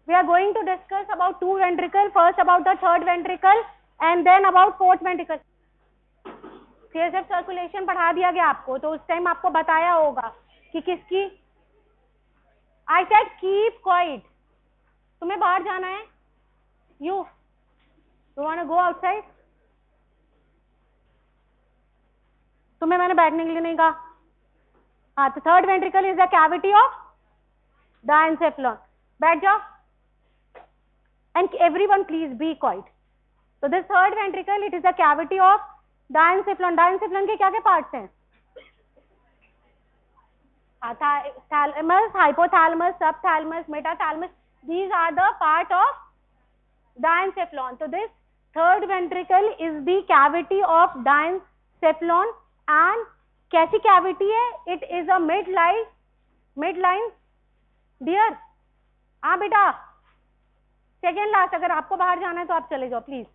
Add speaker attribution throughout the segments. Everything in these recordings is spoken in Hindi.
Speaker 1: We are going to discuss about two ventricle, first about the third ventricle and then about fourth ventricle. CSF circulation पढ़ा दिया गया आपको, तो उस टाइम आपको बताया होगा कि किसकी. I said keep quiet. तुम्हें बाहर जाना है? You want to go outside? तुम्हें मैंने बैठने के लिए नहीं कहा. हाँ, तो third ventricle is the cavity of diencephalon. बैठ जाओ. And everyone please be quiet. So this third ventricle, it is the cavity of diencephalon. Diencephalon के क्या क्या parts हैं? Thalamus, hypothalamus, subthalamus, metathalamus. These are the part of diencephalon. So this third ventricle is the cavity of diencephalon and कैसी cavity है? It is a midline. Dear, हाँ बेटा. सेकेंड लास्ट, अगर आपको बाहर जाना है तो आप चले जाओ प्लीज.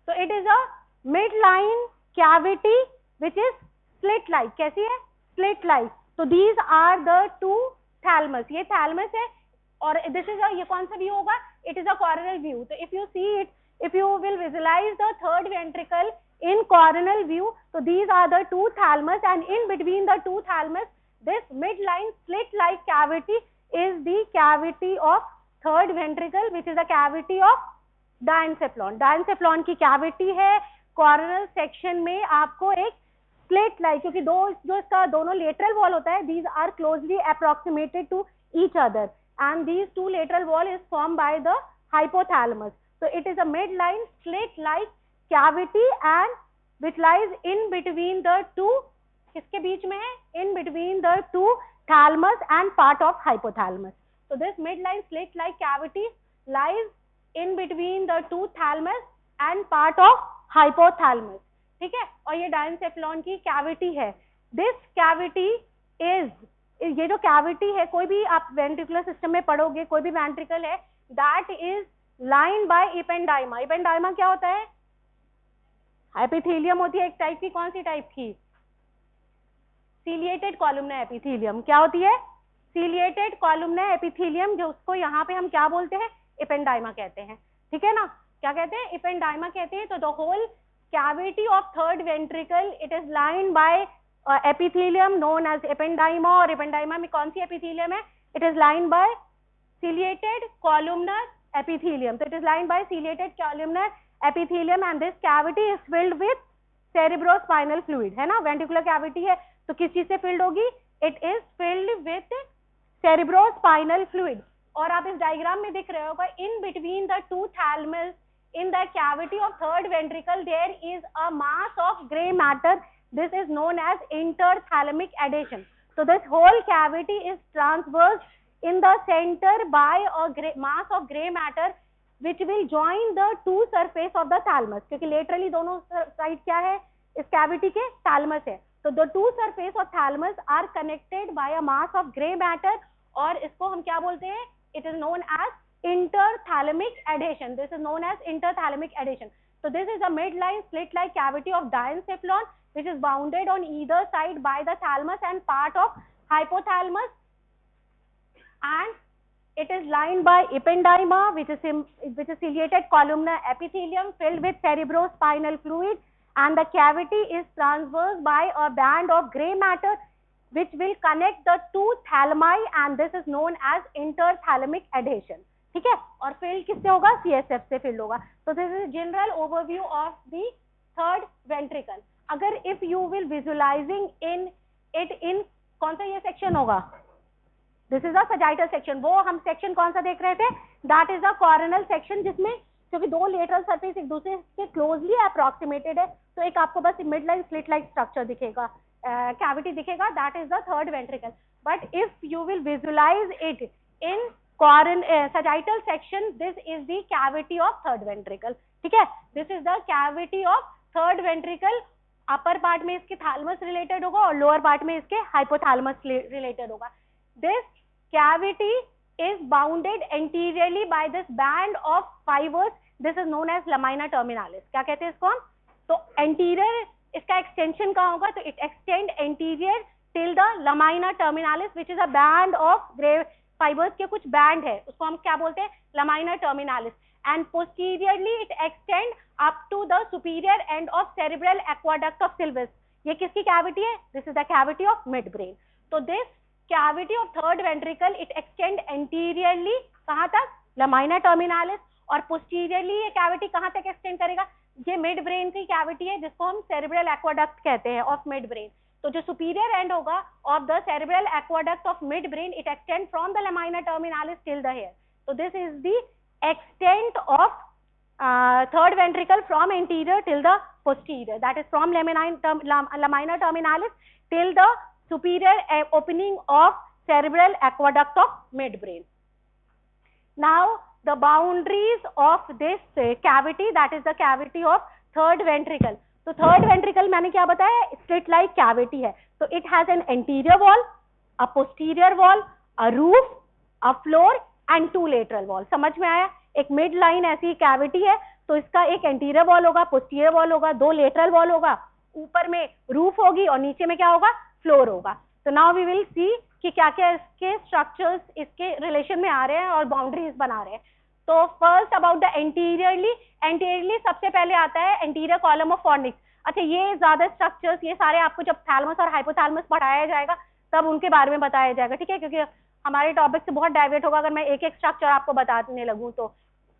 Speaker 1: तो it is a mid line cavity which is slit like. कैसी है? Slit like. तो these are the two thalamus. ये थैलमस है और दिस इज ये कौन सा व्यू होगा? It is a coronal view. तो if you see it, if you will visualize the third ventricle in coronal view, so these are the two thalamus and in between the two thalamus this midline slit like cavity is the cavity of third ventricle which is the cavity of diencephalon. Diencephalon की cavity है. coronal section में आपको एक slit like, क्योंकि दो जो इसका दोनों lateral wall होता है, these are closely approximated to each other and these two lateral wall is formed by the hypothalamus. So it is a midline slit like cavity and which lies in between the two, किसके बीच में है? In between the two thalamus and part of hypothalamus. So this midline slit like cavity lies in between the two thalamus and part of hypothalamus. ठीक है. और ये डायनसेफ्लॉन की कैविटी है. This cavity is, ये जो कैविटी है, कोई भी आप वेंट्रिकुलर सिस्टम में पढ़ोगे, कोई भी वेंट्रिकल है, that is lined by ependyma. ependyma क्या होता है? एपिथेलियम होती है एक टाइप की. कौन सी टाइप की? Ciliated columnar epithelium. क्या होती है? सीलिएटेड कॉलुमनर एपिथेलियम, जो उसको यहाँ पे हम क्या बोलते हैं? एपेंडाइमा कहते हैं. ठीक है ना? क्या कहते हैं? एपेंडाइमा कहते हैं. तो the whole cavity of third ventricle it is lined by epithelium known as ependyma. और एपेंडाइमा में कौन सी एपिथेलियम है? It is lined by ciliated columnar epithelium. So it is lined by ciliated columnar epithelium and this cavity is filled with cerebrospinal fluid. है ना? ventricular cavity है तो किस चीज से filled होगी? It is filled with cerebrospinal fluid. और आप इस डायग्राम में दिख रहे होगा, in between the two thalamus in the cavity of third ventricle there is a mass of gray matter. This is known as interthalamic adhesion. So this whole cavity is transverse in the center by a mass of gray matter which will join the two surface of the thalamus. क्योंकि laterally दोनों साइड क्या है इस कैविटी के? thalamus है. तो the two surface of thalamus are connected by a mass of gray matter और इसको हम क्या बोलते हैं? It is known as interthalamic adhesion. This is known as interthalamic adhesion. So this is a midline slit-like cavity of diencephalon which is bounded on either side by the thalamus and part of hypothalamus. And it is lined by ependyma which is ciliated columnar epithelium filled with cerebrospinal fluid and the cavity is transversed by a band of gray matter which will connect the two thalami and this is known as interthalamic adhesion. ठीक है. और filled किससे होगा? CSF से filled होगा. So this is general overview of the third ventricle. अगर if you will visualizing in it in कौन सा ये section होगा? This is a sagittal section. वो हम सेक्शन कौन सा देख रहे थे? That is a Cornell section जिसमें क्योंकि दो लेटरल सरफेस एक दूसरे से क्लोजली अप्रोक्सीमेटेड है तो एक आपको बस mid line slit like structure दिखेगा, कैविटी दिखेगा. That is the third ventricle. But if you will visualise it in sagittal section this is the cavity of third ventricle. ठीक है. This is the cavity of third ventricle. Upper part में इसके थैलेमस रिलेटेड होगा और लोअर पार्ट में इसके हाइपोथैलेमस रिलेटेड होगा. This cavity is bounded anteriorly by this band of fibers. This is known as lamina terminalis. क्या कहते हैं इसको हम? तो anterior इसका extension कहाँ होगा? तो it extend anterior till the lamina terminalis which is a band of gray fibres के कुछ बैंड है, उसको हम क्या बोलते हैं, lamina terminalis, and posteriorly it extend up to the superior end of cerebral aqueduct of Sylvius. ये किसकी कैविटी है, this is the cavity of mid brain. तो this cavity of third ventricle it extend anteriorly कहां तक, लमाइना टर्मिनालिस, और पोस्टीरियरली ये कैविटी कहां तक एक्सटेंड करेगा, ये मिड ब्रेन की कैविटी है जिसको हम सेरेब्रल एक्वाडक्ट कहते हैं ऑफ मिड ब्रेन। तो जो सुपीरियर एंड होगा of the cerebral aqueduct of mid brain it extend from the lamina terminalis till the here. तो this is the extent of third ventricle from anterior till the posterior, that is from lamina terminalis till the superior opening of cerebral aqueduct of midbrain. Now the boundaries of this cavity, that is the cavity of third ventricle. तो third ventricle मैंने क्या बताया, slit like cavity है, तो it has an anterior wall, a posterior wall, a roof, a floor and two lateral wall। समझ में आया, एक मिड लाइन ऐसी कैविटी है, तो इसका एक एंटीरियर वॉल होगा, पोस्टीरियर वॉल होगा, दो लेटरल वॉल होगा, ऊपर में रूफ होगी और नीचे में क्या होगा, फ्लोर होगा। तो नाउ वी विल सी कि क्या क्या इसके स्ट्रक्चर्स इसके रिलेशन में आ रहे हैं और बाउंड्रीज बना रहे हैं। तो फर्स्ट अबाउट द एंटीरियरली सबसे पहले आता है एंटीरियर कॉलम ऑफ फॉर्निक्स। अच्छा, ये ज्यादा स्ट्रक्चर्स ये सारे आपको जब थैलमस और हाइपोथैलेमस पढ़ाया जाएगा तब उनके बारे में बताया जाएगा, ठीक है, क्योंकि हमारे टॉपिक से बहुत डाइवर्ट होगा अगर मैं एक एक स्ट्रक्चर आपको बताने लगूं तो,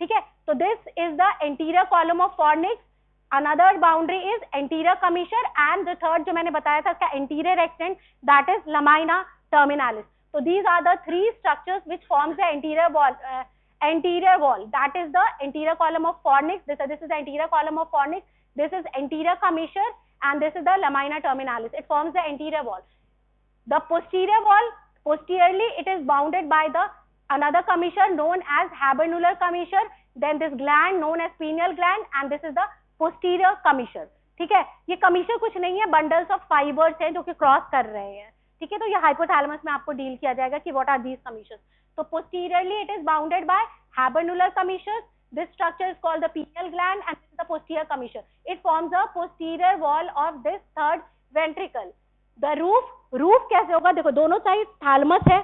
Speaker 1: ठीक है। तो this is the anterior column of fornix. Another boundary is anterior commissure and the third जो मैंने बताया था इसका anterior extent, that is lamina terminalis. तो these are the three structures which forms the anterior wall, that is the anterior column of fornix. This is the anterior column of fornix, this is anterior commissure and this is the lamina terminalis. It forms the anterior wall. The posterior wall, posteriorly it is bounded by the another commissure known as habernular commissure, then this gland known as pineal gland and this is the posterior commissure। ठीक है, ये कमीशर कुछ नहीं है, बंडल्स ऑफ फाइबर्स हैं जो कि क्रॉस कर रहे हैं, ठीक है। तो ये हाइपोथैलेमस में आपको डील किया जाएगा कि व्हाट आर दीज कमीशर्स। तो posteriorly it is bounded by habernular commissures. This structure is called the pineal gland and this is the posterior commissure. It forms the posterior wall of this third ventricle. The roof कैसे होगा, देखो दोनों साइड थैलमस है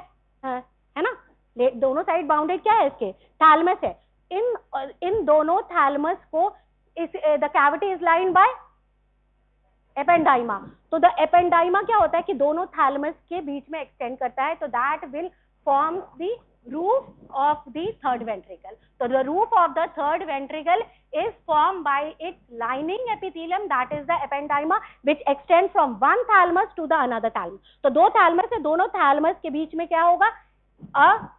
Speaker 1: ना, दोनों साइड बाउंडेड क्या है इसके, थैलमस है। इन दोनों थैलमस को the cavity is lined by ependyma. तो द एपेंडाइमा क्या होता है कि दोनों थैलमस के बीच में एक्सटेंड करता है, तो that will forms the roof of the third ventricle. So the roof of the third ventricle is formed by its lining epithelium, that is the ependyma, which extends from one thalamus to the another thalamus. तो दो थैलमस है, दोनों थैलमस के बीच में क्या होगा,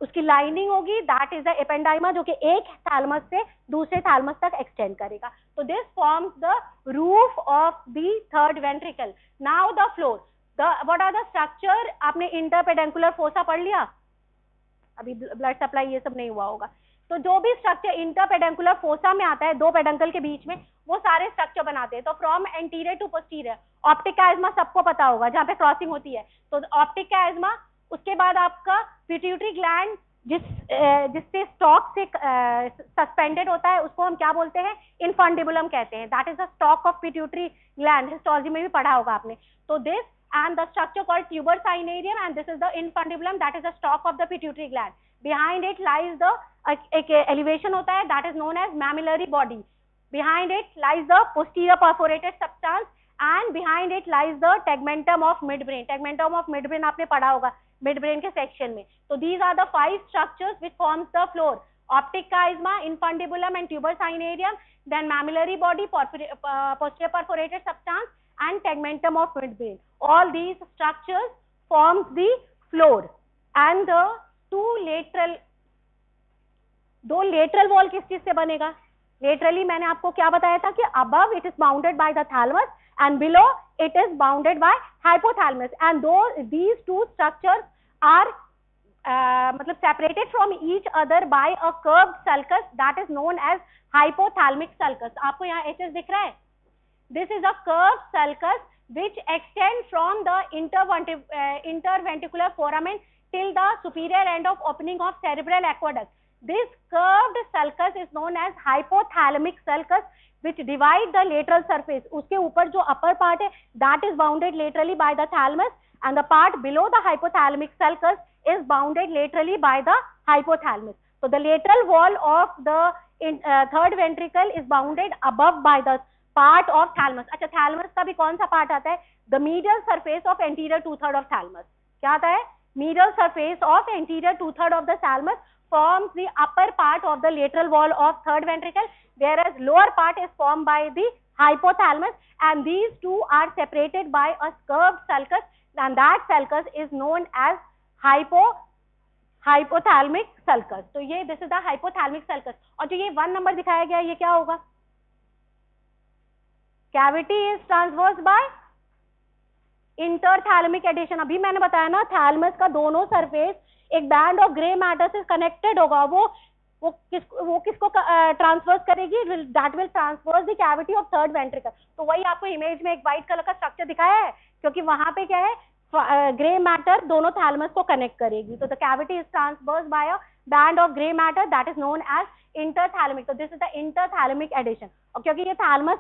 Speaker 1: उसकी लाइनिंग होगी, that is the ependyma, जो कि एक थैलमस से दूसरे थैलमस तक एक्सटेंड करेगा। तो this forms the roof of the third ventricle. Now the floor, what are the structure, आपने इंटरपेडेंकुलर फोसा पढ़ लिया, अभी ब्लड सप्लाई ये सब नहीं हुआ होगा। तो जो भी स्ट्रक्चर इंटरपेडेंकुलर फोसा में आता है, दो पेडंकल के बीच में, वो सारे स्ट्रक्चर बनाते हैं। तो from anterior to posterior, optic chiasma सबको पता होगा जहाँ पे क्रॉसिंग होती है, तो ऑप्टिक काइज़मा, उसके बाद आपका पिट्यूटरी ग्लैंड जिससे स्टॉक से सस्पेंडेड होता है, उसको हम क्या बोलते हैं, इनफंडिबुलम कहते हैं, that is the stock of pituitary gland, histology में भी पढ़ा होगा आपने। तो this and the structure called tuber cinerium and this is the infundibulum, that is the stalk of the pituitary gland. Behind it lies the एक elevation होता है, that is known as mammillary body. Behind it lies the posterior perforated substance and behind it lies the tegmentum of midbrain. Tegmentum of midbrain आपने पढ़ा होगा midbrain के section में। तो these are the 5 structures which forms the floor: optic chiasma, infundibulum and tuber cinerium, then mammillary body, posterior perforated substance and tegmentum of midbrain. All these structures forms the floor and the दो lateral wall किस चीज से बनेगा, laterally मैंने आपको क्या बताया था कि above it is bounded by the thalamus and below it is bounded by hypothalamus and these two structures are मतलब separated from each other by a curved sulcus that is known as hypothalamic sulcus। आपको यहाँ HS दिख रहा है, this is a curved sulcus which extends from the interventricular foramen till the superior end of opening of cerebral aqueduct. This curved sulcus is known as hypothalamic sulcus which divide the lateral surface. उसके ऊपर जो upper part है that is bounded laterally by the thalamus and the part below the hypothalamic sulcus is bounded laterally by the hypothalamus. So the lateral wall of the third ventricle is bounded above by the part of thalamus. अच्छा, thalamus का भी कौन सा part आता है? The medial surface of anterior 2/3 of thalamus. क्या आता है? Medial surface of anterior 2/3 of the thalamus forms the upper part of the lateral wall of third ventricle, whereas lower part is formed by the hypothalamus, and these two are separated by a curved sulcus, and that sulcus is known as hypothalamic sulcus. तो ये this is the hypothalamic sulcus. और जो ये 1 नंबर दिखाया गया ये क्या होगा? Cavity is traversed by interthalamic adhesion. अभी मैंने बताया ना, थैलेमस का दोनों सरफेस एक बैंड ऑफ ग्रे मैटर से कनेक्टेड होगा. वो किसको ट्रांसफर्स करेगी? दैट विल ट्रांसफर्स the cavity of third ventricle. तो वही आपको इमेज में एक व्हाइट कलर का स्ट्रक्चर दिखाया है, क्योंकि वहां पे क्या है, ग्रे मैटर दोनों थैलेमस को कनेक्ट करेगी. तो द कैविटी इज ट्रांसफर्स by a band of grey matter that is known as interthalamic. तो this is the interthalamic adhesion. और क्योंकि ये थैलेमस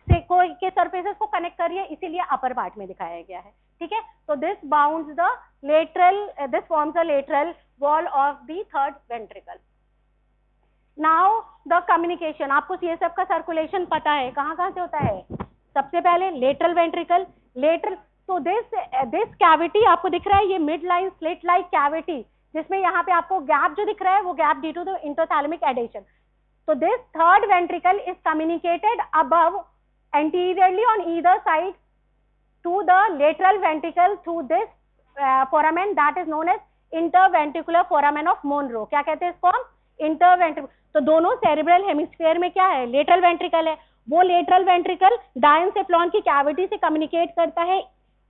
Speaker 1: से कोई के सरफेसेस को कनेक्ट कर रही है, इसीलिए अपर पार्ट में दिखाया गया है. ठीक है, तो this bounds the lateral, this forms the lateral wall of the third ventricle. Now the communication. आपको CSF का सर्कुलेशन पता है, कहाँ कहाँ से होता है? सबसे पहले लेटरल वेंट्रिकल, लेटरल. तो दिस कैविटी आपको दिख रहा है, ये mid line slit like cavity, जिसमें यहाँ पे आपको गैप जो दिख रहा है वो gap due to the interthalamic adhesion. तो this third ventricle is communicated above anteriorly on either side to the lateral ventricle through this foramen that is known as interventricular foramen of Monro. क्या कहते हैं इसको हम? इंटरवेंट्रिकल. तो दोनों सेरिब्रल हेमिस्फीयर में क्या है? लेटरल वेंट्रिकल है. वो लेटरल वेंट्रिकल डायनसेफ्लॉन की कैविटी से कम्युनिकेट करता है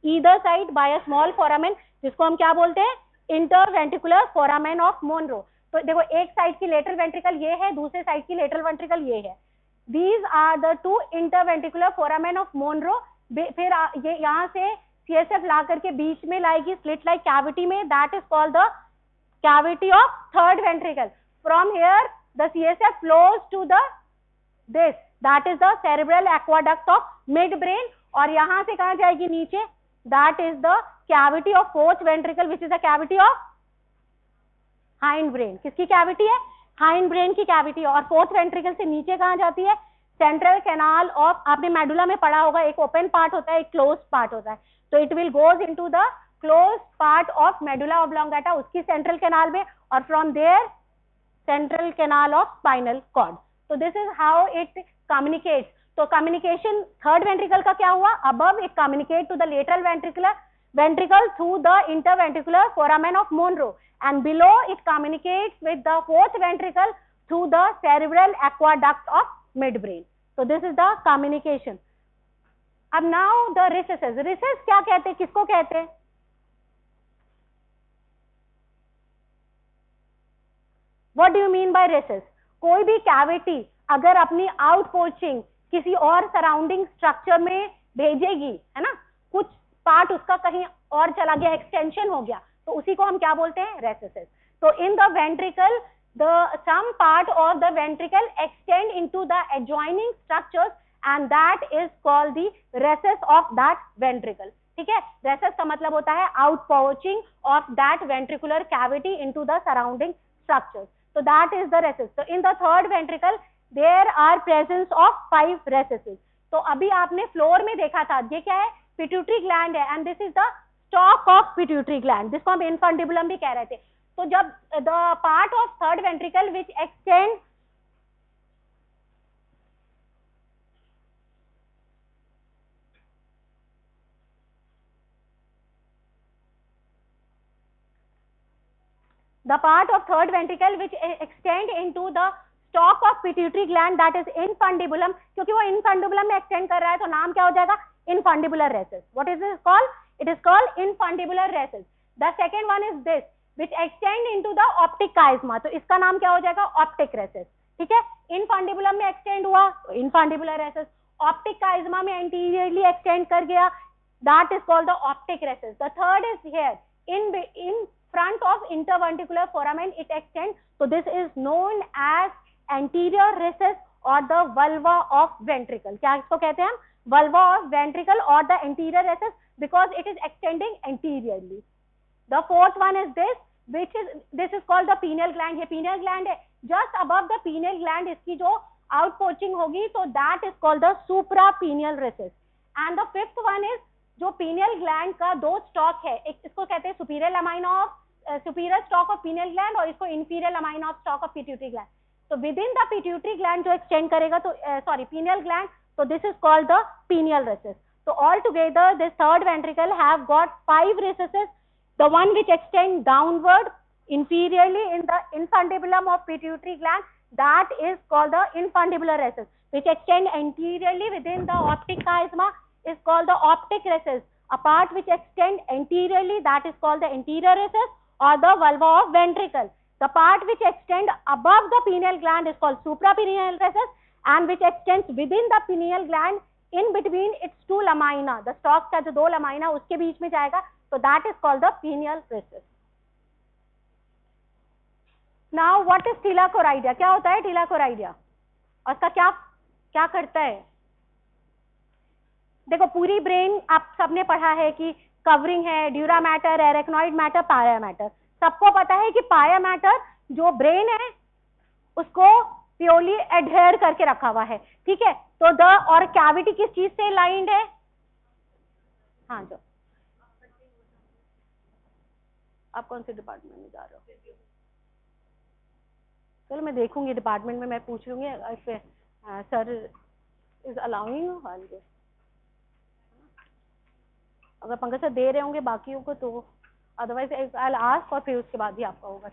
Speaker 1: either side by a small foramen, जिसको हम क्या बोलते हैं? Interventricular foramen of Monro. तो देखो, एक साइड की लेटरल वेंट्रिकल ये है, दूसरे साइड की लेटरल वेंट्रिकल ये है. These are the two interventricular foramen of Monro. फिर ये यहाँ से CSF ला करके बीच में लाएगी स्लिट लाइक कैविटी में, that is called the cavity of third ventricle. From here the CSF flows to the this, that is the cerebral aqueduct of midbrain. और यहाँ से कहाँ जाएगी? नीचे. That is the cavity of fourth ventricle, which is the cavity of hindbrain. किसकी कैविटी है? हाइंड ब्रेन की कैविटी. और फोर्थ वेंट्रिकल से नीचे कहाँ जाती है? सेंट्रल कैनाल ऑफ, आपने मेडुला में पढ़ा होगा, एक ओपन पार्ट होता है, एक क्लोज पार्ट होता है. तो it will goes into the close part of medulla oblongata, उसकी सेंट्रल कैनाल में, और from there central canal of spinal cord. तो this is how it communicates. तो कम्युनिकेशन थर्ड वेंट्रिकल का क्या हुआ? Above it communicate to the lateral ventricle through the interventricular foramen of Monro, and below it communicates with the fourth ventricle through the cerebral aqueduct of midbrain. So this is the communication. अब now the recesses. Recess क्या कहते हैं? किसको कहते हैं? What do you mean by recess? कोई भी कैविटी अगर अपनी आउटपोचिंग किसी और सराउंडिंग स्ट्रक्चर में भेजेगी, है ना, कुछ पार्ट उसका कहीं और चला गया, एक्सटेंशन हो गया, तो उसी को हम क्या बोलते हैं? रेसेसेस. तो in the ventricle some part of the ventricle extend into the adjoining structures, and that is called the recess of that ventricle. ठीक है, recess का मतलब होता है outpouching of that ventricular cavity into the surrounding structures. So that is the recess. So in the third ventricle there are presence of 5 recesses. तो अभी आपने फ्लोर में देखा था, ये क्या है? पिट्यूटरी ग्लैंड है, and this is the stock of pituitary gland, जिसको हम इनफंडिबुलम भी कह रहे थे. तो जब the part of third ventricle which extend the part of third ventricle which extend into the stalk of pituitary gland, that is infundibulum. क्योंकि वो infundibulum में extend कर रहा है, तो नाम क्या हो जाएगा? Infundibular recess. What is this called? It is called infundibular recess. The second one is this, which extend into the optic chiasma. तो इसका नाम क्या हो जाएगा? Optic recess. ठीक है, infundibulum में extend हुआ, infundibular recess. Optic chiasma में anteriorly extend कर गया, that is called the optic recess. The third is here, in front of interventricular foramen it extends. So this is known as anterior recess or the vulva of ventricle. क्या इसको कहते हैं हम? Vulva of ventricle or the anterior recess, because it is extending anteriorly. The fourth one is this, which is this is called the pineal gland. ये pineal gland है. Just above the pineal gland इसकी जो outpoaching होगी, so that is called the suprapineal recess. And the fifth one is जो pineal gland का दो stalk है, एक इसको कहते हैं superior lamina of superior stalk of pineal gland और इसको inferior lamina of stalk of pituitary gland. So within the pituitary gland जो extend करेगा तो pineal gland, so this is called the pineal recess. So altogether this third ventricle have got 5 recesses. The one which extend downward inferiorly in the infundibulum of pituitary gland, that is called the infundibular recess. Which extend anteriorly within the optic chiasma is called the optic recess. A part which extend anteriorly, that is called the anterior recess or the vulva of ventricle. The part which extend above the pineal gland is called suprapineal recess, and which extends within the pineal gland in between its two lamina. The stalk का जो दो lamina उसके बीच में जाएगा, so that is called the pineal recess. Now what is thylakoidea? क्या होता है thylakoidea? और उसका क्या करता है? देखो पूरी ब्रेन आप सबने पढ़ा है कि कवरिंग है, ड्यूरा मैटर, एरेक्नॉइड मैटर, पाया मैटर. सबको पता है कि पाया मैटर जो ब्रेन है उसको प्योरली एडहेयर करके रखा हुआ है. ठीक है, तो द और कैविटी किस चीज से लाइंड है? हाँ, जो आप कौन से डिपार्टमेंट में जा रहे हो? चलो मैं देखूंगी डिपार्टमेंट में, मैं पूछ लूंगी सर इज अलाउइंग. अगर पंकज सर दे रहे होंगे बाकियों को तो अदरवाइज आई विल आस्क, और फिर उसके बाद ही आपका होगा.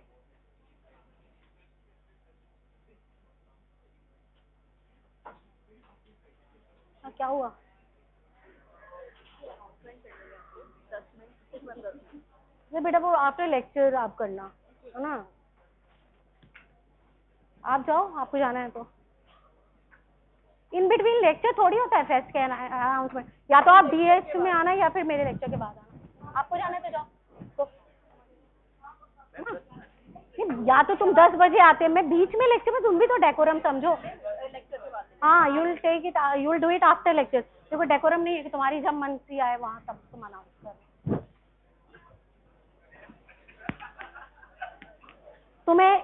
Speaker 1: क्या हुआ? नहीं बेटा, वो आफ्टर लेक्चर आप करना है ना. आप जाओ, आपको जाना है तो. इन बिटवीन लेक्चर थोड़ी होता है फेस्ट के अनाउंसमेंट. या तो आप डीएच में आना या फिर मेरे लेक्चर के बाद आना. आपको जाना है तो जाओ. तो या तो तुम 10 बजे आते हैं, मैं बीच में लेक्चर में, तुम भी तो डेकोरम समझो. हाँ, you will take it, you will do it after lecture. देखो डेकोरम नहीं है कि तुम्हारी जब मंत्री आए वहां तब तुम अनाउंस करो. तुम्हें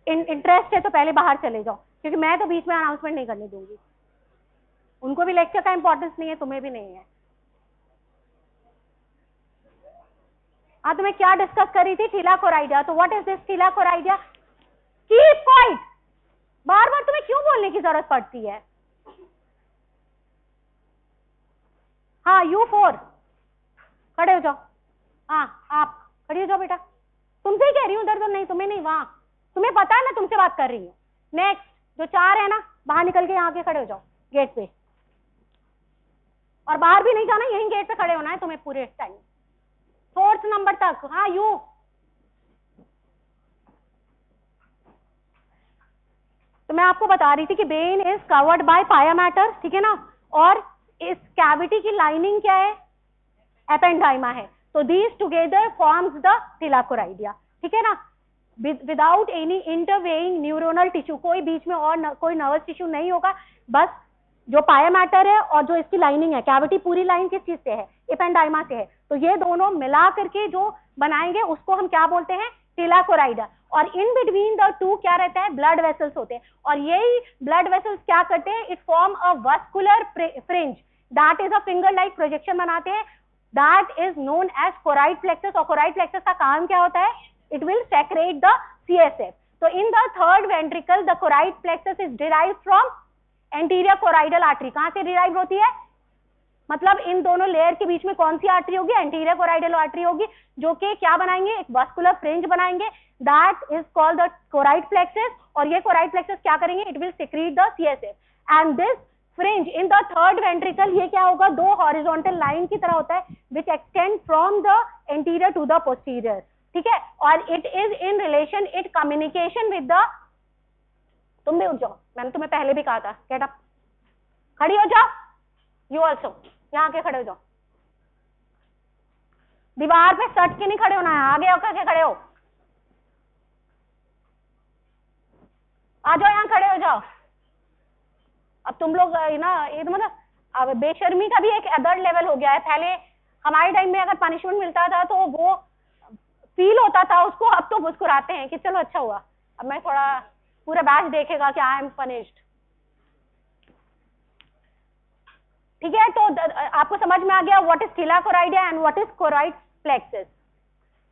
Speaker 1: इंटरेस्ट है तो पहले बाहर चले जाओ, क्योंकि मैं तो बीच में अनाउंसमेंट नहीं करने दूंगी. उनको भी लेक्चर का इंपॉर्टेंस नहीं है, तुम्हें भी नहीं है. हाँ, तो मैं क्या डिस्कस कर रही थी? thylakoidea. तो what is this thylakoidea? Keep quiet. बार बार तुम्हें क्यों बोलने की जरूरत पड़ती है? हाँ, U4 खड़े हो जाओ. हाँ, आप खड़ी हो जाओ बेटा. तुमसे ही कह रही हूँ, उधर तो नहीं, तुम्हें नहीं, वहां. तुम्हें पता है मैं तुमसे बात कर रही हूँ. नेक्स्ट जो 4 है ना, बाहर निकल के यहाँ के खड़े हो जाओ गेट पे. और बाहर भी नहीं जाना, यहीं गेट पे खड़े होना है तुम्हें पूरे टाइम, 4th नंबर तक. हाँ, यू. तो मैं आपको बता रही थी कि ब्रेन इज कवर्ड बाय पाया मैटर. ठीक है ना, और इस कैविटी की लाइनिंग क्या है? एपेंडाइमा है. तो these together forms the thylakoidea. ठीक है ना, विदाउट एनी इंटरवेइंग न्यूरोनल टिश्यू. कोई बीच में और कोई नर्वस टिश्यू नहीं होगा. बस जो पाया मैटर है और जो इसकी लाइनिंग है, कैविटी पूरी लाइन किस चीज से है? एपेंडाइमा से है. तो ये दोनों मिला करके जो बनाएंगे उसको हम क्या बोलते हैं? thylakoidea. और इन बिटवीन द टू क्या रहता है? ब्लड वेसल्स होते हैं. और यही ब्लड वेसल्स क्या करते हैं? It form a vascular fringe, that is a finger like projection बनाते हैं. That is known as choroid plexus. और कोराइड प्लेक्सस का काम क्या होता है? It will secrete the CSF. तो in the third ventricle the choroid plexus is derived from anterior choroidal artery. कहां से डिराइव होती है? मतलब इन दोनों लेयर के बीच में कौन सी आर्टरी होगी? एंटीरियर कोराइडल आर्टरी होगी, जो कि क्या बनाएंगे? एक वस्कुलर फ्रिंज बनाएंगे. That is called the choroid plexus. और ये कोराइड प्लेक्सस क्या करेंगे? It will secrete the CSF. And this fringe in the third ventricle, ये क्या होगा? 2 हॉरिजॉन्टल लाइन की तरह होता है, which extend from the anterior to the posterior. ठीक है, और it is in relation, it communication with the. तुम भी उठ जाओ, मैंने तुम्हें पहले भी कहा था, गेट अप, खड़ी हो जाओ. यू ऑल्सो यहाँ के खड़े हो जाओ. दीवार पे सट के नहीं खड़े होना है, आगे होकर के खड़े हो. आ जाओ, यहाँ खड़े हो जाओ. अब तुम लोग ना, ये तो मतलब अब बेशर्मी का भी एक अदर लेवल हो गया है. पहले हमारे टाइम में अगर पनिशमेंट मिलता था तो वो फील होता था उसको, अब तो मुस्कुराते हैं कि चलो अच्छा हुआ, अब मैं थोड़ा पूरा बैच देखेगा कि आई एम पनिश्ड। ठीक है, तो आपको समझ में आ गया what is tela choroidea and what is choroid plexus.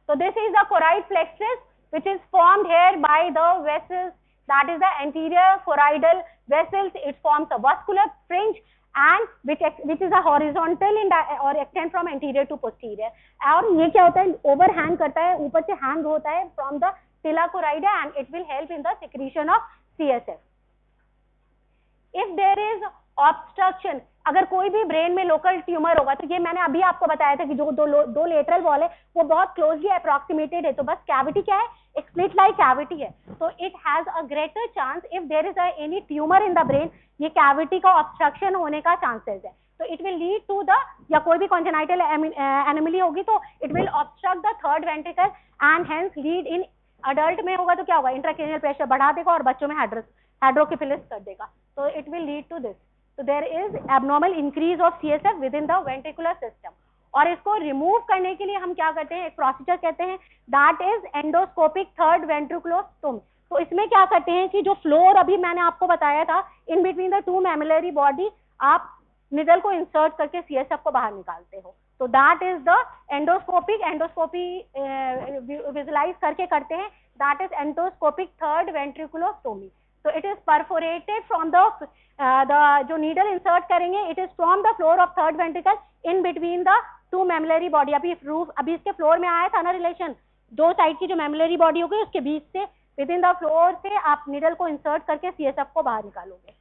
Speaker 1: So this is the choroid plexus which is formed here by the vessels, that is the anterior choroidal vessels. It forms a vascular fringe and which is a horizontal or extend from anterior to posterior. और ये क्या होता है, overhang करता है, ऊपर से hang होता है from the thilacoraida and it will help in the secretion of CSF. If there is obstruction, अगर कोई भी ब्रेन में लोकल ट्यूमर होगा, तो ये मैंने अभी आपको बताया था कि जो दो लेटरल वॉल है वो बहुत क्लोजली अप्रोक्सीमेटेड है, तो बस कैविटी क्या है, एक स्प्लिट लाइक कैविटी है, तो it has a greater chance if there is any tumour in the brain, ये कैविटी का ऑब्स्ट्रक्शन होने का चांसेस है, तो it will lead to the, या कोई भी कॉन्जेनाइटल एनोमली होगी तो it will obstruct the third ventricle and hence lead in, adult में होगा तो क्या होगा, इंट्राक्रैनियल प्रेशर बढ़ा देगा और बच्चों में हाइड्रोकेफेलस कर देगा, तो it will lead to this. So there is abnormal increase of CSF within the ventricular system. और इसको रिमूव करने के लिए हम क्या करते हैं, एक प्रोसीजर कहते हैं, that is endoscopic third ventriculostomy. तो इसमें क्या करते हैं कि जो फ्लोर अभी मैंने आपको बताया था, in between the two mammillary body, आप निडल को इंसर्ट करके CSF को बाहर निकालते हो, तो that is the endoscopy visualise करके करते हैं, that is endoscopic third ventriculostomy. So it is perforated from the जो नीडल इंसर्ट करेंगे, it is from the floor of third ventricle in between the two mammillary body. अभी इसके फ्लोर में आया था ना रिलेशन, दो साइड की जो मैमुलरी बॉडी होगी उसके बीच से विद इन द फ्लोर से आप नीडल को इंसर्ट करके CSF को बाहर निकालोगे।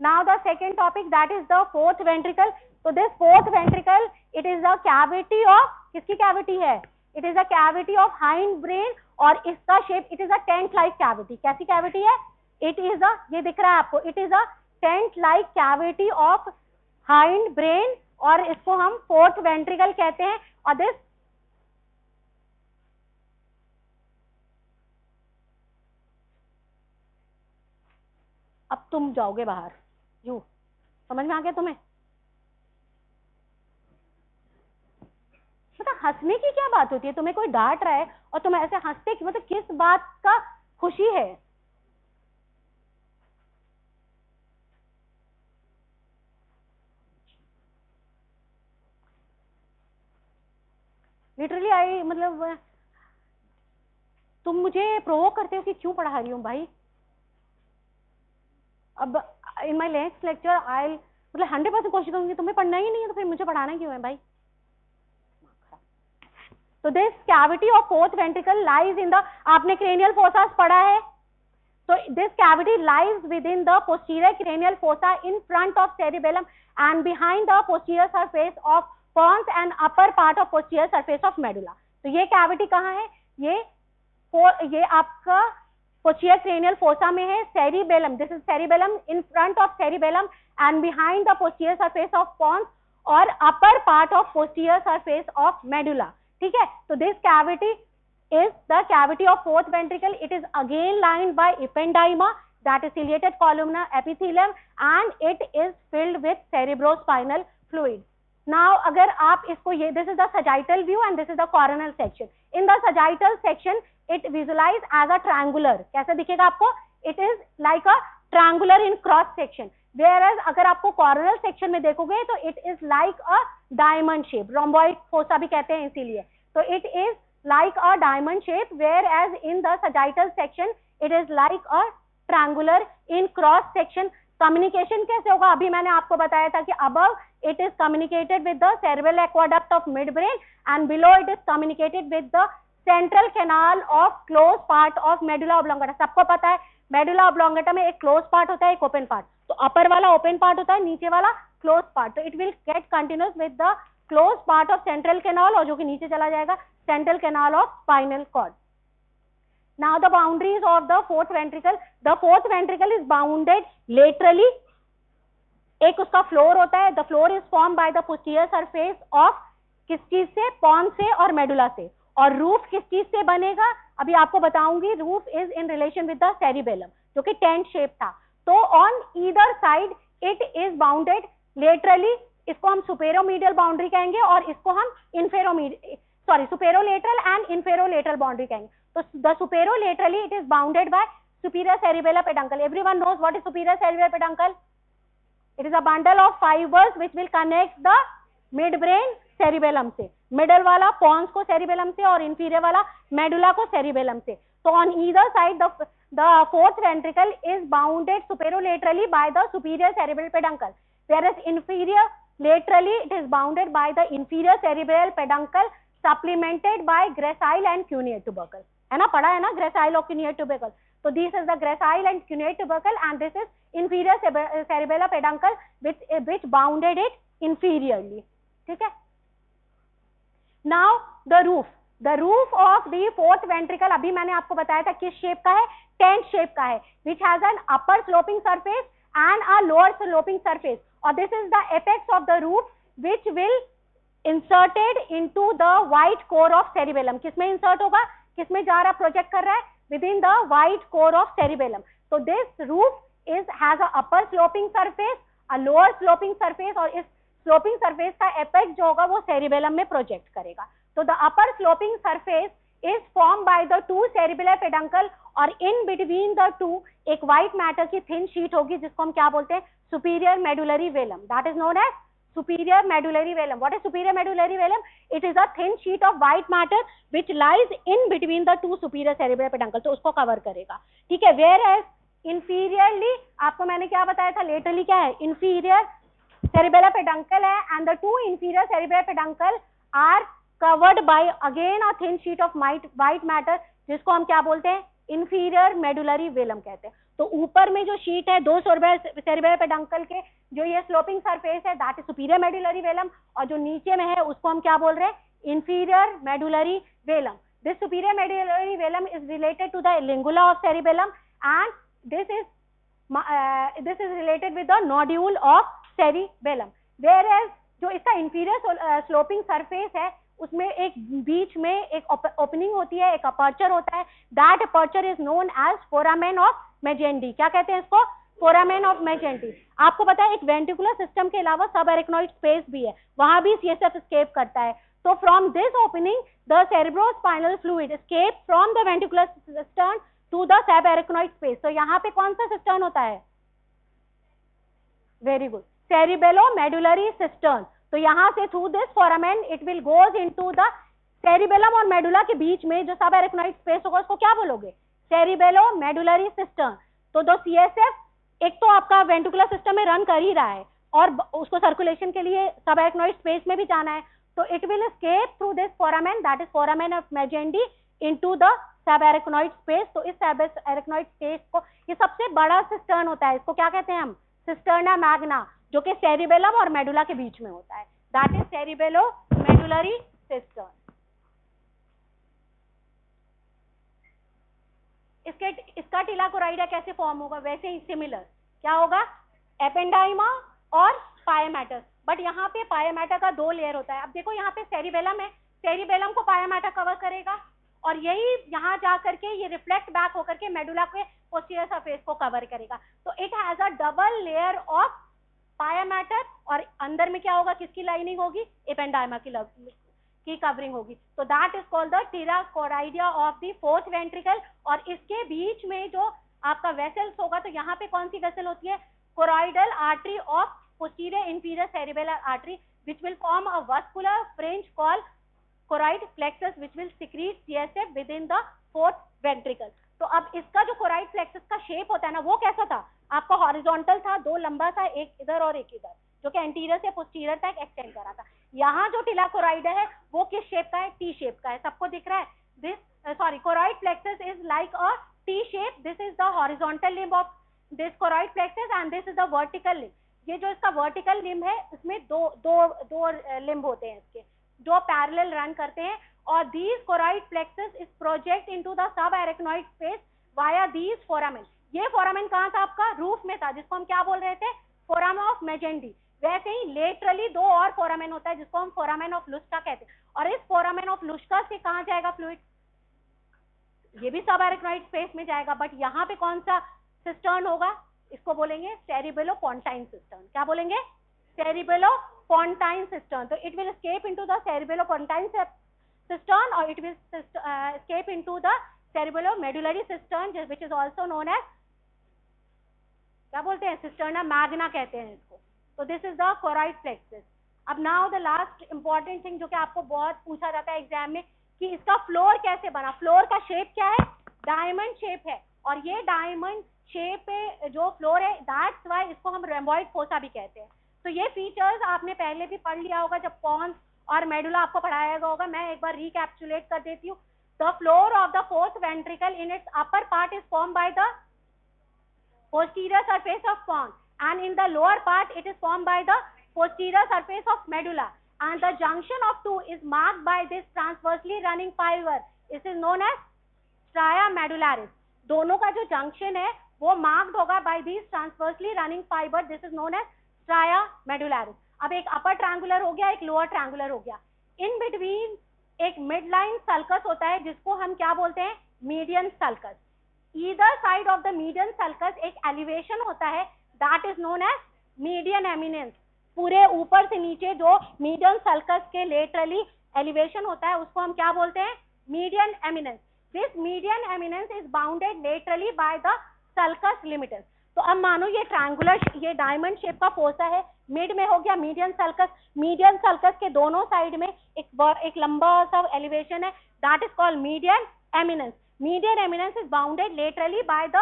Speaker 1: Now the second topic, that is the fourth ventricle. तो this fourth ventricle it is the cavity of, किसकी कैविटी है, it is the cavity of hind brain, और इसका shape it is a tent like cavity. कैसी कैविटी है, इट इज अ, ये दिख रहा है आपको, it is a tent like cavity of hind brain, और इसको हम फोर्थ वेंट्रिकल कहते हैं। और दिस अब तुम जाओगे बाहर, यू समझ में आ गया तुम्हें, मतलब हंसने की क्या बात होती है, तुम्हें कोई डांट रहा है और तुम ऐसे हंसते, मतलब किस बात का खुशी है। लिटरली आई, मतलब तुम मुझे प्रोवोक करते हो कि क्यों पढ़ा रही हूँ भाई। अब इन माई नेक्स्ट लेक्चर आई मतलब 100% कोशिश करूंगी, तुम्हें पढ़ना ही नहीं है तो फिर मुझे पढ़ाना क्यों है भाई। तो this cavity of fourth ventricle lies in the, आपने क्रेनियल फोसास पढ़ा है, तो this cavity lies with in the posterior cranial fossa in front of cerebellum and behind the posterior surface of pons and upper part of posterior surface of medulla. तो ये कैविटी कहाँ है, ये आपका posterior cranial fossa में है, cerebellum, this is cerebellum, in front of cerebellum and behind the posterior surface of pons और upper part of posterior surface of medulla. ठीक है, तो this cavity is the cavity of fourth ventricle. It is again lined by ependyma, that is ciliated columnar epithelium, and it is filled with cerebrospinal fluid. Now अगर आप इसको ये, this is the sagittal view and this is the coronal section. In the sagittal section it visualized as a triangular. कैसे दिखेगा आपको, it is like a triangular in cross section. Whereas अगर आपको coronal section में देखोगे तो it is like a diamond shape. Rhomboid fossa भी कहते हैं इसीलिए, तो it is like a diamond shape, whereas in the sagittal section it is like a triangular in cross section. Communication कैसे होगा, अभी मैंने आपको बताया था कि above it is communicated with the cerebral aqueduct of midbrain and below it is communicated with the central canal of close part of medulla oblongata. सबको पता है medulla oblongata में एक close part होता है, एक open part, तो upper वाला open part होता है, नीचे वाला close part, तो it will get continuous with the close part of central canal, और जो कि नीचे चला जाएगा central canal of spinal cord. Now the boundaries of the fourth ventricle. The fourth ventricle is bounded laterally. एक उसका फ्लोर होता है, the floor is formed by the posterior surface of किस चीज से, pons से और medulla से, और रूफ किस चीज से बनेगा अभी आपको बताऊंगी। Roof is in relation with the cerebellum जो कि टेंट शेप था, तो on either side it is bounded laterally, इसको हम सुपेरोमीडियल बाउंड्री कहेंगे और इसको हम sorry superolateral and inferolateral boundary कहेंगे. तो the superolaterally it is bounded by superior cerebellar peduncle. Everyone knows what is superior cerebellar peduncle. It is a bundle of fibers which will connect the midbrain cerebellum से. मिडल वाला pons को cerebellum से और inferior वाला medulla को cerebellum से. So on either side the fourth ventricle is bounded superolaterally by the superior cerebral peduncle, whereas inferior laterally it is bounded by the inferior cerebral peduncle supplemented by gracile and cuneate tubercle. है ना, पढ़ा है ना gracile और cuneate tubercle. So this is the gracile and cuneate tubercle and this is inferior cerebellar peduncle which bounded it inferiorly. ठीक है. Now the roof of the fourth ventricle अभी मैंने आपको बताया था किस शेप का है, टेंट शेप का है, which has an upper sloping surface and a lower sloping surface. और this is the apex of the roof which will inserted into the white core of cerebellum. किसमें insert होगा, किसमें जा रहा प्रोजेक्ट कर रहा है, within the white core of cerebellum. So this roof has a upper sloping surface, a lower sloping surface और इस sloping surface का apex जो होगा वो cerebellum में project करेगा. So the upper sloping surface is formed by the two cerebellar peduncle और in between the two एक white matter की thin sheet होगी जिसको हम क्या बोलते हैं, superior medullary velum. That is known as superior medullary velum. What is superior medullary velum? It is a thin sheet of white matter which lies in between the two superior cerebellar peduncle. तो उसको कवर करेगा. ठीक है. Whereas inferiorly आपको मैंने क्या बताया था, laterally क्या है, inferior cerebellar peduncle है and the two inferior cerebellar peduncle are covered by again a thin sheet of white matter जिसको हम क्या बोलते हैं, inferior medullary velum कहते हैं. तो ऊपर में जो शीट है दो cerebellar peduncle के जो ये स्लोपिंग सरफेस है that is superior medullary velum और जो नीचे में है उसको हम क्या बोल रहे हैं, inferior medullary velum. This superior medullary velum is related to the lingula of cerebellum and this is related with the nodule of cerebellum. Where as जो इसका इंफीरियर स्लोपिंग सरफेस है उसमें एक बीच में एक ओपनिंग होती है, एक अपर्चर होता है. That aperture is known as foramen of Magendie. क्या कहते हैं इसको, फोरामेन ऑफ मेजेंडी. आपको पता है एक वेंट्रिकुलर सिस्टम के अलावा सब एरिकनॉइड स्पेस भी है, वहां भी सीएसएफ एस्केप करता है. तो from this opening the cerebrospinal fluid escape from the ventricular cistern to the subarachnoid space. तो यहाँ पे कौन सा सिस्टर्न होता है, वेरी गुड, सेरिबेलो-मेडुलरी सिस्टर्न. तो यहाँ से through this foramen it will goes into the cerebellum और मेडुला के बीच में जो सब एरिकनॉइड स्पेस होगा उसको क्या बोलोगे, सेरिबेलो-मेडुलरी सिस्टर्न. तो दो सीएसएफ एक तो आपका वेंट्रिकुलर सिस्टम में रन कर ही रहा है और उसको सर्कुलेशन के लिए सब एरिकनॉइड स्पेस में भी जाना है. तो it will escape through this foramen that is foramen of Magendie into the subarachnoid space. तो इस सब एरिकनॉइड स्पेस को, ये सबसे बड़ा सिस्टर्न होता है, इसको क्या कहते हैं हम, सिस्टर्ना मैग्ना, जो कि सेरिबेलम और मेडुला के बीच में होता है. That is cerebellomedullary cistern. इसका टिलाकोराइडा कैसे फॉर्म होगा, वैसे ही सिमिलर क्या होगा, एपेंडाइमा और पायामेटर. बट यहाँ पे पायामेटर का दो लेयर होता है. अब देखो यहाँ पे सेरिबेलम है, सेरिबेलम को पायामेटर कवर करेगा और यही यहाँ जा करके ये रिफ्लेक्ट बैक होकर के मेडुला के पोस्टीरियर सरफेस को कवर करेगा. तो it has a double layer of pia mater और अंदर में क्या होगा, किसकी लाइनिंग होगी, एपेंडाइमा की कवरिंग होगी. तो that is called the tela choroidea of the fourth ventricle. और इसके बीच में जो आपका वेसल्स होगा, तो यहाँ पे कौन सी वेसल होती है, choroidal artery of posterior inferior cerebellar artery which will form a vascular fringe called choroid plexus which will secrete CSF within the fourth ventricle. तो अब इसका जो कोराइड प्लेक्सस का शेप होता है ना, वो कैसा था, आपका हॉरिजॉन्टल था, दो लंबा था, एक इधर और एक इधर, जो कि एंटीरियर से पोस्टीरियर तक एक्सटेंड करा था. यहाँ जो टिलाकोराइड है वो किस शेप का है, टी शेप का है. सबको दिख रहा है, this choroid plexus is like a T shape. This is the horizontal limb of this choroid plexus and this is the vertical limb. ये जो इसका वर्टिकल लिम्ब है उसमें दो लिम्ब होते हैं इसके, जो पैरेलल रन करते हैं. और these choroid plexus is project into the subarachnoid space via these foramen. ये फोरामेन कहाँ था आपका, रूफ में था, जिसको हम क्या बोल रहे थे, फोरामेन ऑफ मेजेंडी. वैसे ही लेटरली दो और फोरामेन होता है जिसको हम फोरामेन ऑफ लुस्का कहते हैं. और इस फोरामेन ऑफ लुस्का से कहाँ जाएगा फ्लूइड, ये भी subarachnoid स्पेस में जाएगा. बट यहाँ पे कौन सा सिस्टर्न होगा, इसको बोलेंगे सेरिबेलो-पोंटाइन सिस्टर्न. क्या बोलेंगे, सेरिबेलो-पोंटाइन सिस्टर्न. तो it will escape into the cerebellopontine cistern, or it will escape into the cerebellomedullary cistern, which is also known as, क्या बोलते हैं, cisterna magna कहते हैं इसको. तो this is the choroid plexus. अब now the last important thing जो कि आपको बहुत पूछा जाता है एग्जाम में, कि इसका फ्लोर कैसे बना. फ्लोर का शेप क्या है, डायमंड शेप है, और ये डायमंड शेप पे जो फ्लोर है, दैट्स व्हाई इसको हम rhomboid fossa भी कहते हैं. तो ये फीचर्स आपने पहले भी पढ़ लिया होगा जब pons और मेडुला आपको पढ़ाया होगा. मैं एक बार रिकैप्सुलेट कर देती हूँ. The floor of the fourth ventricle in its upper part is form by the posterior surface of pons, and in the lower part it is formed by the posterior surface of medulla, and the junction of two is marked by this transversely running fiber. This is known as stria medullaris. दोनों का जो जंक्शन है वो मार्क्ड होगा by this transversely running fibre. This is known as stria medullaris. अब एक अपर ट्रायंगुलर हो गया, एक लोअर ट्रायंगुलर हो गया. इन बिटवीन एक मिडलाइन सल्कस होता है जिसको हम क्या बोलते हैं, median sulcus. Either side of the median sulcus एक एलिवेशन होता है, that is known as median eminence. पूरे ऊपर से नीचे जो मीडियन सल्कस के लेटरली एलिवेशन होता है उसको हम क्या बोलते हैं, median eminence. This median eminence is bounded laterally by the sulcus limitans. तो अब मानो ये ट्रायंगुलर, ये डायमंड शेप का फोसा है, मिड में हो गया मीडियन सल्कस. मीडियन सल्कस के दोनों साइड में एक लंबा सा एलिवेशन है, that is called median eminence. Median eminence is bounded laterally by the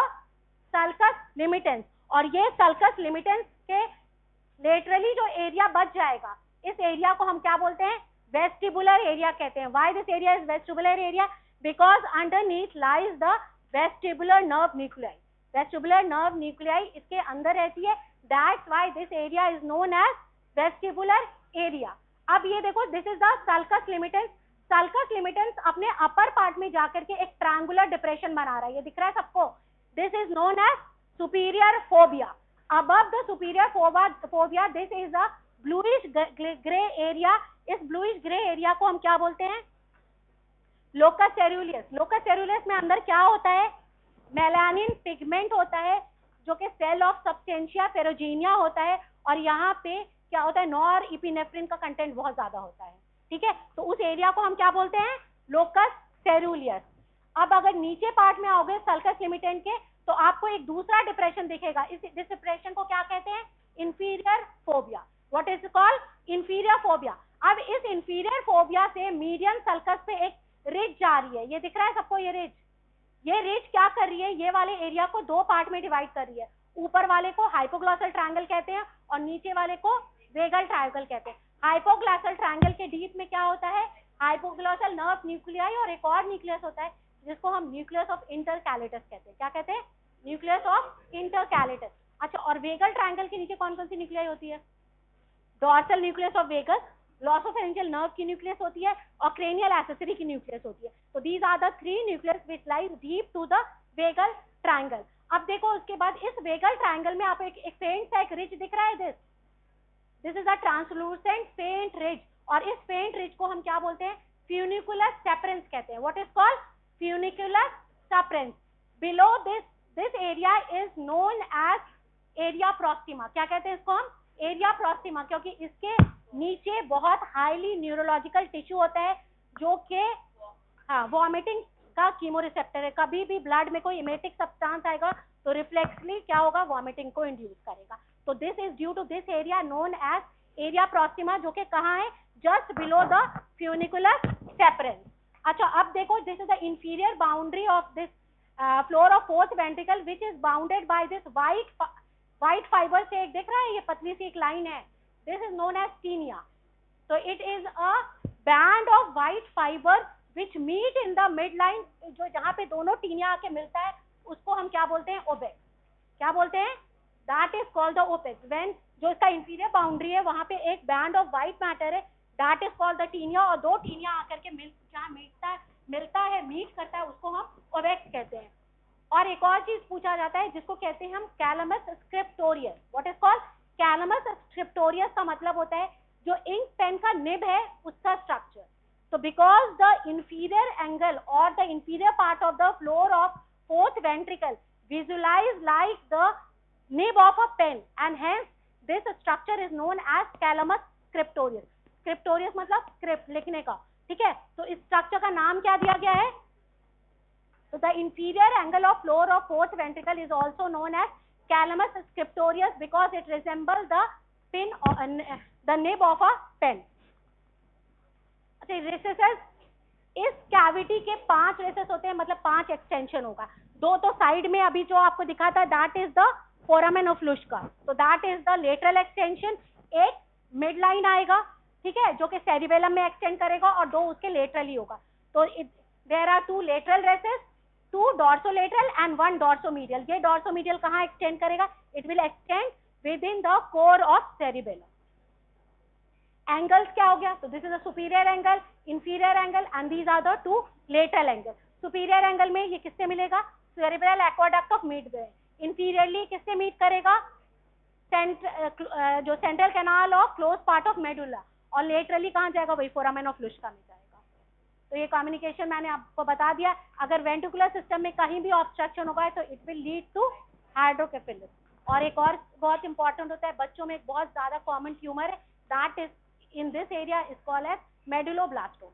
Speaker 1: sulcus limitans. और ये सल्कस लिमिटेंस के लेटरली जो एरिया बच जाएगा, इस एरिया को हम क्या बोलते हैं, वेस्टिबुलर एरिया कहते हैं. Why this area is vestibular area, because underneath lies the vestibular nerve nuclei. Vestibular nerve nuclei इसके अंदर रहती है, that's why this area is known as vestibular area. अब ये देखो, this is the sulcus limitans. Sulcus limitans अपने अपर पार्ट में जाकर के एक ट्रायंगुलर डिप्रेशन बना रहा है, ये दिख रहा है सबको. This is known as superior fovea. Above the superior fovea this is the bluish grey area. इस ब्लूइश ग्रे एरिया को हम क्या बोलते हैं, लोकस सेरुलियस. लोकस सेरुलियस में अंदर क्या होता है, मेलानिन पिगमेंट होता है जो कि सेल ऑफ सब्सटेंशिया फेरोजीनिया होता है, और यहाँ पे क्या होता है, नॉर इपिनेफ्रिन का कंटेंट बहुत ज्यादा होता है. ठीक है, तो उस एरिया को हम क्या बोलते हैं, लोकस सेरुलियस. अब अगर नीचे पार्ट में आओगे सल्कस लिमिटेंट के, तो आपको एक दूसरा डिप्रेशन दिखेगा. इस डिप्रेशन को क्या कहते हैं, inferior phobia. What is called, inferior phobia. अब इस इंफीरियर फोबिया से मीडियन सल्कस पे एक रिज जा रही है, ये दिख रहा है सबको, ये रिज. ये रिज क्या कर रही है, ये वाले एरिया को दो पार्ट में डिवाइड कर रही है. ऊपर वाले को हाइपोग्लॉसल ट्रायंगल कहते हैं और नीचे वाले को वेगल ट्रायंगल कहते हैं. हाइपोग्लॉसल ट्रायंगल के डीप में क्या होता है, हाइपोग्लॉसल नर्व न्यूक्लियाई और एक और न्यूक्लियस होता है जिसको हम न्यूक्लियस ऑफ इंटरकैलेटस कहते हैं. क्या कहते हैं, न्यूक्लियस ऑफ इंटरकैलेटस. अच्छा, और वेगल ट्रायंगल के नीचे कौन कौन सी न्यूक्लियाई होती है, dorsal nucleus of vagus, glossopharyngeal nerve की न्यूक्लियस होती है और क्रेनियल एक्सेसरी की न्यूक्लियस होती है. तो these are the three nucleus which lies deep to the vagal triangle. अब देखो उसके बाद इस वेगल ट्रायंगल में आप एक फेंट सा एक रिज दिख रहा है, दिस इज अ ट्रांसलूसेंट फेंट रिज. और इस फेंट रिज को हम क्या बोलते हैं, फ्यूनिकुलर सेपरेंस कहते हैं. What is called, funicular separans. Below this area is known as area proxima. क्या कहते हैं इसको हम, एरिया प्रोक्सिमा, क्योंकि इसके नीचे बहुत हाईली न्यूरोलॉजिकल टिश्यू होता है जो कि वॉमिटिंग का कीमो रिसेप्टर है. कभी भी ब्लड में कोई इमेटिक सब्सटेंस आएगा तो रिफ्लेक्सली क्या होगा, वॉमिटिंग को इंड्यूस करेगा. तो this is due to this area known as area प्रोक्सिमा, जो कि कहाँ है, just below the funicular separans. अच्छा, अब देखो, this is the inferior boundary of this floor of fourth ventricle which is bounded by this white fibre से. एक दिख रहा है, ये पतली सी एक लाइन है, this is known as tinea. So it is a band of white fibers which meet in the midline. जो जहाँ पे दोनों टीनिया आके मिलता है उसको हम क्या बोलते हैं, ओपेक्स. क्या बोलते हैं, that is called the opex. When जो इसका इंफीरियर बाउंड्री है वहाँ पे एक बैंड ऑफ व्हाइट मैटर है, that is called the tinea. और दो टीनिया आकर के जहाँ मिलता है मीट करता है उसको हम ओपेक्स कहते हैं. और एक और चीज पूछा जाता है जिसको कहते हैं हम calamus scriptorius. What is called, calamus scriptorius का मतलब होता है जो इंक पेन का निब है उसका स्ट्रक्चर. तो बिकॉज द इंफीरियर एंगल और the inferior part of the floor of fourth ventricle visualise like the nib of a pen and hence this structure is known as calamus scriptorius. Scriptorius मतलब स्क्रिप्ट, लिखने का. ठीक है, तो इस स्ट्रक्चर का नाम क्या दिया गया है? तो the inferior angle of floor of fourth ventricle is also known as calamus scriptorius because it resemble the pin the nib of a pen. Recesses, इस कैविटी के 5 रेसेस होते हैं, मतलब 5 एक्सटेंशन होगा. 2 तो साइड में अभी जो आपको दिखा था that is the foramen of Luschka, तो that is the lateral extension. एक मिड लाइन आएगा, ठीक है, जो कि सेरिबेलम में एक्सटेंड करेगा और 2 उसके लेटरली होगा. तो there are 2 lateral recesses, 2 dorsolateral and 1 dorsomedial. ये डॉर्सोमीडियल कहाँ एक्सटेंड करेगा? It will extend within the core of cerebellum. Angles क्या हो गया? तो this is a superior angle, inferior angle and these are the 2 lateral angle. Superior angle में ये किससे मिलेगा? Cerebral aqueduct of mid way. Inferiorly किससे मीट करेगा? जो central canal of close part of medulla. और लेटरली कहाँ जाएगा? वही फोरामेन ऑफ लुश्का में जाएगा. तो ये कम्युनिकेशन मैंने आपको बता दिया. अगर वेंट्रिकुलर सिस्टम में कहीं भी ऑब्स्ट्रक्शन होगा है तो it will lead to hydrocephalus. और एक और बहुत इंपॉर्टेंट होता है, बच्चों में एक बहुत ज्यादा कॉमन ट्यूमर है, that is in this area is called as medulloblastom.